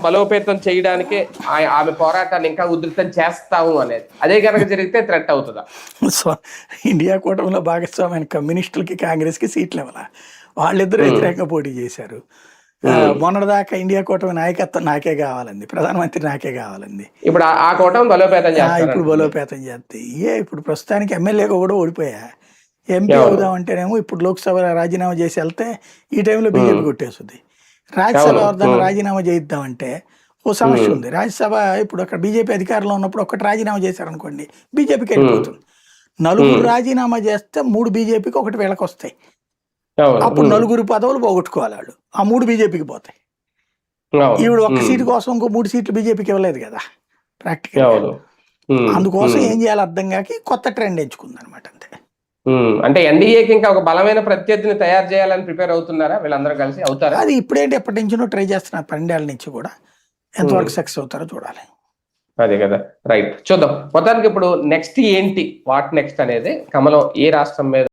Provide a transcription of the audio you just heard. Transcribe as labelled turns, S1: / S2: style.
S1: బలోపేతం చేయడానికే ఆమె పోరాటాన్ని ఇంకా ఉధృతం చేస్తాము అనేది. అదే కనుక జరిగితే థ్రెట్ అవుతుందా?
S2: సో ఇండియా కూటమిలో భాగస్వామైన కమ్యూనిస్టులకి కాంగ్రెస్కి సీట్లు ఇవ్వాల, వాళ్ళిద్దరూ వ్యతిరేకంగా పోటీ చేశారు. మొన్నటిదాకా ఇండియా కూటమి నాయకత్వం నాకే కావాలండి, ప్రధానమంత్రి నాకే కావాలండి.
S1: ఇప్పుడు ఆ కూటమి బలోపేతం
S2: ఇప్పుడు బలోపేతం చేస్తే ఇప్పుడు ప్రస్తుతానికి ఎమ్మెల్యేగా కూడా ఓడిపోయా, ఎంపీ అవుదామంటేనేమో ఇప్పుడు లోక్సభ రాజీనామా చేసి వెళ్తే ఈ టైంలో బీజేపీ కొట్టేస్తుంది. రాజ్యసభ ఎవరిదాన్ని రాజీనామా చేయిద్దామంటే ఓ సమస్య ఉంది. రాజ్యసభ ఇప్పుడు అక్కడ బీజేపీ అధికారంలో ఉన్నప్పుడు ఒకటి రాజీనామా చేశారనుకోండి బీజేపీకి వెళ్ళిపోతుంది. నలుగురు రాజీనామా చేస్తే 3 బీజేపీకి, 1 వీళ్ళకి వస్తాయి. అప్పుడు 4 పదవులు పోగొట్టుకోవాలి వాళ్ళు, ఆ 3 బీజేపీకి పోతాయి. ఈవిడ 1 సీటు కోసం ఇంకో 3 సీట్లు బీజేపీకి ఇవ్వలేదు కదా ప్రాక్టికల్. అందుకోసం ఏం చేయాలి అర్థం కాక కొత్త ట్రెండ్ ఎంచుకుంది అనమాట అంతే.
S1: అంటే ఎన్డీఏకి ఇంకా ఒక బలమైన ప్రత్యర్థిని తయారు చేయాలని ప్రిపేర్ అవుతున్నారా వీళ్ళందరూ కలిసి? అవుతారా?
S2: అది ఇప్పుడేంటి ఎప్పటి నుంచో ట్రై చేస్తున్నారు, 12 ఏళ్ల నుంచి కూడా. ఎంతవరకు సక్సెస్ అవుతారో చూడాలి.
S1: అదే కదా, రైట్. చూద్దాం మొత్తానికి ఇప్పుడు నెక్స్ట్ ఏంటి, వాట్ నెక్స్ట్ అనేది కమలం ఏ రాష్ట్రం మీద